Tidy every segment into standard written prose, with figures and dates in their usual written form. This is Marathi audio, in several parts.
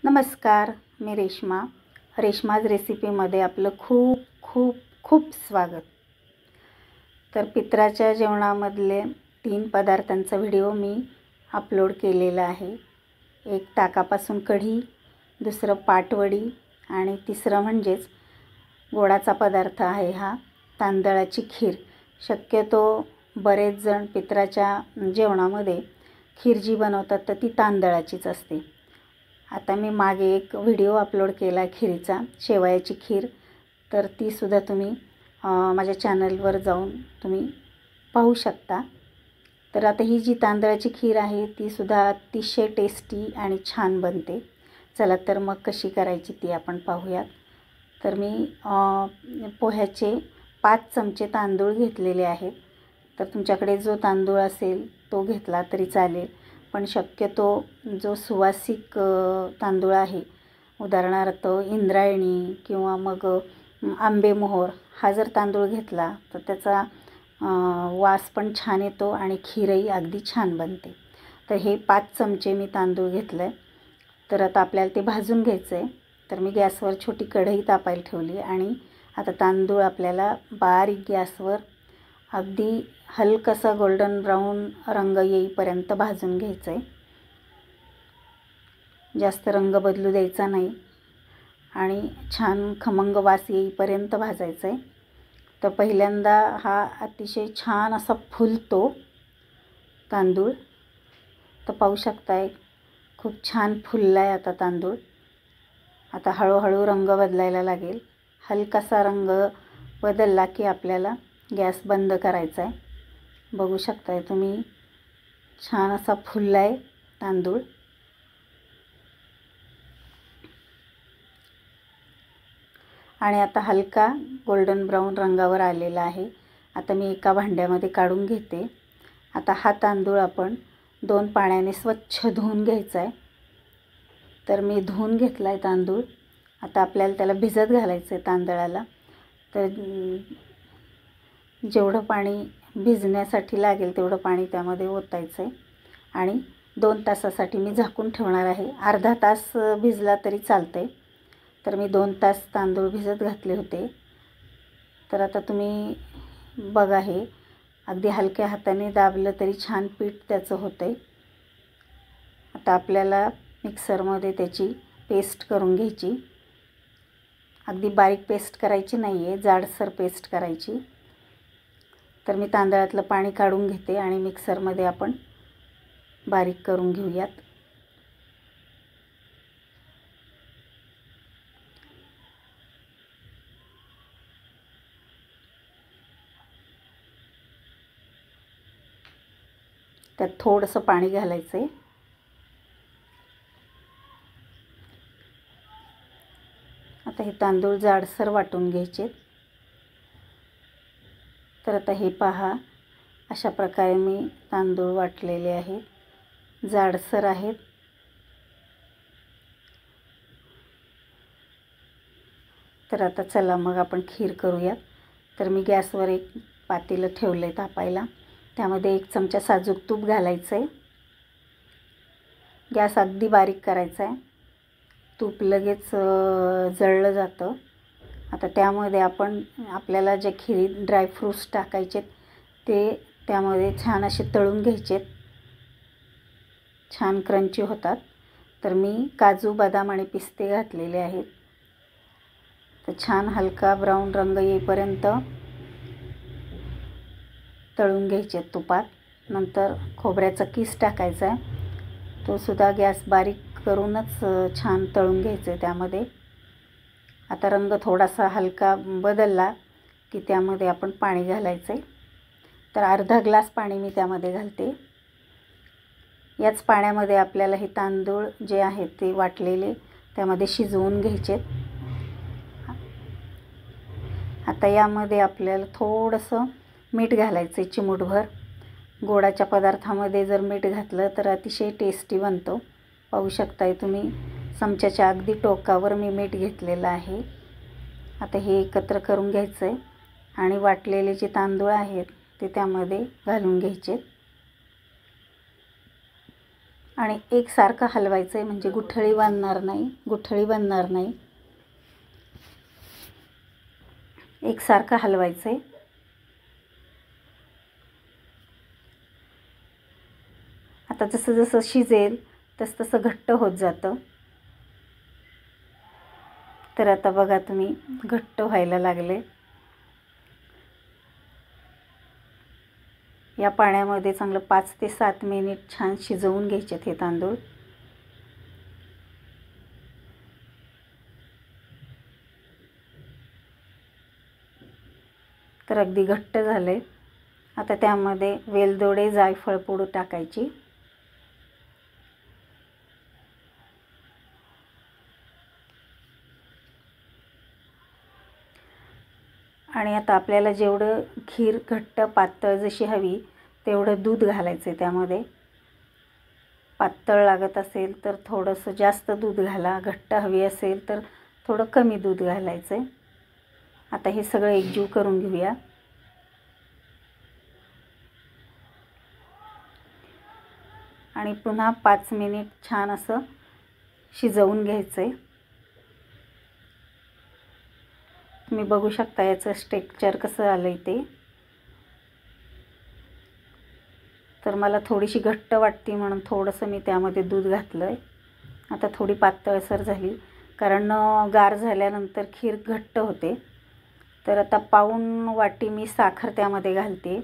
नमस्कार, मी रेश्माज रेसिपीमध्ये आपलं खूप खूप खूप स्वागत। तर पित्राच्या जेवणामधले 3 पदार्थांचा व्हिडिओ मी अपलोड केलेला आहे। एक ताकापासून कढी, दुसरं पाटवडी आणि तिसरं म्हणजेच गोडाचा पदार्थ आहे हा तांदळाची खीर। शक्यतो बरेच जण पित्राच्या जेवणामध्ये खीर जी बनवतात तर ती तांदळाचीच असते। आता मी मागे एक व्हिडिओ अपलोड केला खिरीचा, शेवयाची खीर, तर ती सुद्धा तुम्ही माझ्या चॅनलवर जाऊन तुम्ही पाहू शकता। तर आता ही जी तांदळाची खीर आहे ती सुद्धा अतिशय टेस्टी आणि छान बनते। चला तर मग कशी करायची ती आपण पाहूयात। तर मी पोह्याचे 5 चमचे तांदूळ घेतलेले आहेत। तर तुमच्याकडे जो तांदूळ असेल तो घेतला तरी चालेल, पण शक्यतो जो सुवासिक तांदूळ आहे, उदाहरणार्थ इंद्रायणी किंवा मग आंबेमोहोर, हा जर तांदूळ घेतला तर त्याचा वास पण छान येतो आणि खीरही अगदी छान बनते। तर हे 5 चमचे मी तांदूळ घेतले आहे। तर आता आपल्याला ते भाजून घ्यायचं आहे। तर मी गॅसवर छोटी कढई तापायला ठेवली आणि आता तांदूळ आपल्याला बारीक गॅसवर अगदी हलकासा गोल्डन ब्राऊन रंग येईपर्यंत भाजून घ्यायचं आहे। जास्त रंग बदलू द्यायचा नाही आणि छान खमंग वास येईपर्यंत भाजायचं आहे। तर पहिल्यांदा हा अतिशय छान असा फुलतो तांदूळ, तर पाहू शकताय खूप छान फुलला आहे आता तांदूळ। आता हळूहळू रंग बदलायला लागेल। हलकासा रंग बदलला की आपल्याला गॅस बंद करायचा आहे। बघू शकताय तुम्ही छान असा फुलला आहे तांदूळ। आणि आता हलका गोल्डन ब्राऊन रंगावर आलेला आहे। आता मी एका भांड्यामध्ये काढून घेते। आता हा तांदूळ आपण 2 पाण्याने स्वच्छ धुवून घ्यायचा आहे। तर मी धुवून घेतला आहे तांदूळ। आता आपल्याला त्याला भिजत घालायचं आहे तांदळाला। तर जेवढं पाणी भिजण्यासाठी लागेल तेवढं पाणी त्यामध्ये ओतायचं आहे आणि 2 तासासाठी मी झाकून ठेवणार आहे। अर्धा तास भिजला तरी चालतंय। तर मी 2 तास तांदूळ भिजत घातले होते। तर आता तुम्ही बघा, हे अगदी हलक्या हाताने दाबलं तरी छान पीठ त्याचं होतंय। आता आपल्याला मिक्सरमध्ये त्याची पेस्ट करून घ्यायची। अगदी बारीक पेस्ट करायची नाही आहे, जाडसर पेस्ट करायची। तर मी तांदळातलं पाणी काढून घेते आणि मिक्सरमध्ये आपण बारीक करून घेऊयात। त्यात थोडंसं पाणी घालायचं आहे। आता हे तांदूळ जाडसर वाटून घ्यायचे। तर आता हे पहा, अशा प्रकारे मी तांदूळ वाटलेले आहेत, जाडसर आहेत। तर आता चला मग आपण खीर करूयात। तर मी गॅसवर एक पातेलं ठेवलं आहे तापायला। त्यामध्ये 1 चमचा साजूक तूप घालायचं आहे। गॅस अगदी बारीक करायचा आहे, तूप लगेच जळलं जातं। आता त्यामध्ये आपण आपल्याला जे खिरीत ड्रायफ्रूट्स टाकायचे ते त्यामध्ये छान असे तळून घ्यायचे, छान क्रंची होतात। तर मी काजू, बदाम आणि पिस्ते घातलेले आहेत। तर छान हलका ब्राऊन रंग येईपर्यंत तळून घ्यायचे तुपात। नंतर खोबऱ्याचा किस टाकायचा आहे, तो सुद्धा गॅस बारीक करूनच छान तळून घ्यायचं आहे त्यामध्ये। आता रंग थोडासा हलका बदलला की त्यामध्ये आपण पाणी घालायचं आहे। तर अर्धा ग्लास पाणी मी त्यामध्ये घालते। याच पाण्यामध्ये आपल्याला हे तांदूळ जे आहेत ते वाटलेले त्यामध्ये शिजवून घ्यायचे। आता यामध्ये आपल्याला थोडंसं मीठ घालायचं आहे, चिमूटभर। गोडाच्या पदार्थामध्ये जर मीठ घातलं तर अतिशय टेस्टी बनतो। पाहू शकताय तुम्ही चमच्याच्या अगदी टोकावर मी मीठ घेतलेलं आहे। आता हे एकत्र करून घ्यायचं आहे आणि वाटलेले जे तांदूळ आहेत ते त्यामध्ये घालून घ्यायचे आणि एकसारखं हलवायचं आहे, म्हणजे गुठळी बनणार नाही. एकसारखं हलवायचं आहे. आता जसं जसं शिजेल तसं घट्ट होत जातं. तर आता बघा तुम्ही, घट्ट व्हायला लागले. या पाण्यामध्ये चांगलं 5 ते 7 मिनिट छान शिजवून घ्यायचे हे तांदूळ. तर अगदी घट्ट झाले. आता त्यामध्ये वेलदोडे, जायफळ पूड टाकायची. आणि आता आपल्याला जेवढं खीर घट्ट पातळ जशी हवी तेवढं दूध घालायचं आहे त्यामध्ये. पातळ लागत असेल तर थोडंसं जास्त दूध घाला, घट्ट हवी असेल तर थोडं कमी दूध घालायचं आहे. आता हे सगळं एकजीव करून घेऊया. आणि पुन्हा 5 मिनिट छान असं शिजवून घ्यायचं आहे. तुम्ही बघू शकता याचं टेक्स्चर कसं आलं ते. तर मला थोडीशी घट्ट वाटते म्हणून थोडंसं मी त्यामध्ये दूध घातलं आहे. आता थोडी पातळसर झाली, कारण गार झाल्यानंतर खीर घट्ट होते. तर आता पाऊण वाटी मी साखर त्यामध्ये घालते.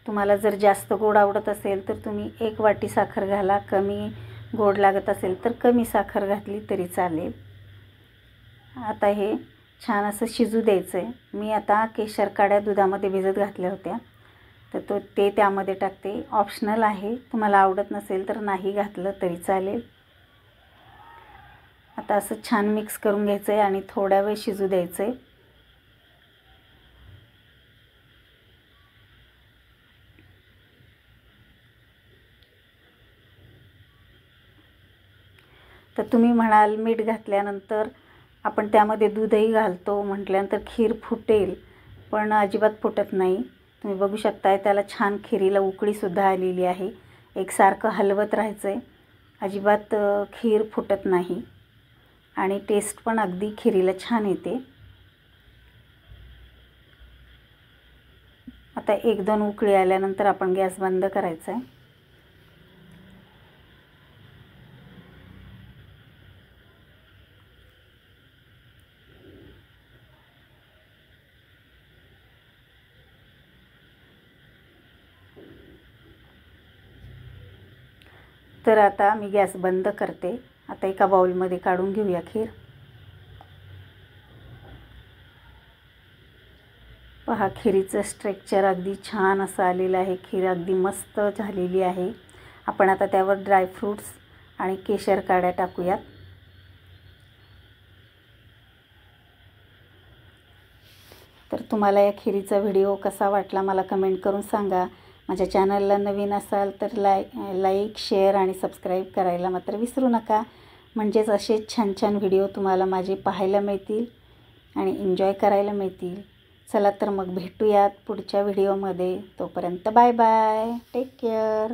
तुम्हाला जर जास्त गोड आवडत असेल तर तुम्ही 1 वाटी साखर घाला. कमी गोड लागत असेल तर कमी साखर घातली तरी चालेल. आता हे छान असं शिजू द्यायचं आहे. मी आता केशर काड्या दुधामध्ये भिजत घातल्या होत्या, तर ते त्यामध्ये टाकते. ऑप्शनल आहे, तुम्हाला आवडत नसेल तर नाही घातलं तरी चालेल. आता असं छान मिक्स करून घ्यायचं आहे आणि थोडा वेळ शिजू द्यायचं आहे. तर तुम्ही म्हणाल मीठ घातल्यानंतर आपण त्यामध्ये दूधही घालतो म्हटल्यानंतर खीर फुटेल, पण अजिबात फुटत नाही. तुम्ही बघू शकताय त्याला छान खिरीला उकळीसुद्धा आलेली आहे. एकसारखं हलवत राहायचं आहे, अजिबात खीर फुटत नाही आणि टेस्ट पण अगदी खिरीला छान येते. आता 1-2 उकळी आल्यानंतर आपण गॅस बंद करायचा आहे. तर आता मी गॅस बंद करते. आता एका बाउलमध्ये काढून घेऊया खीर. पहा, खिरीचं स्ट्रक्चर अगदी छान असं आलेलं आहे. खीर अगदी मस्त झालेली आहे. आपण आता त्यावर ड्रायफ्रूट्स आणि केशर काड्या टाकूयात. तर तुम्हाला या खिरीचा व्हिडिओ कसा वाटला मला कमेंट करून सांगा. माझ्या चॅनलला नवीन असाल तर लाईक, शेअर आणि सबस्क्राईब करायला मात्र विसरू नका. म्हणजेच असे छान छान व्हिडिओ तुम्हाला माझे पाहायला मिळतील आणि एन्जॉय करायला मिळतील. चला तर मग भेटूयात पुढच्या व्हिडिओमध्ये. तोपर्यंत बाय बाय, टेक केअर.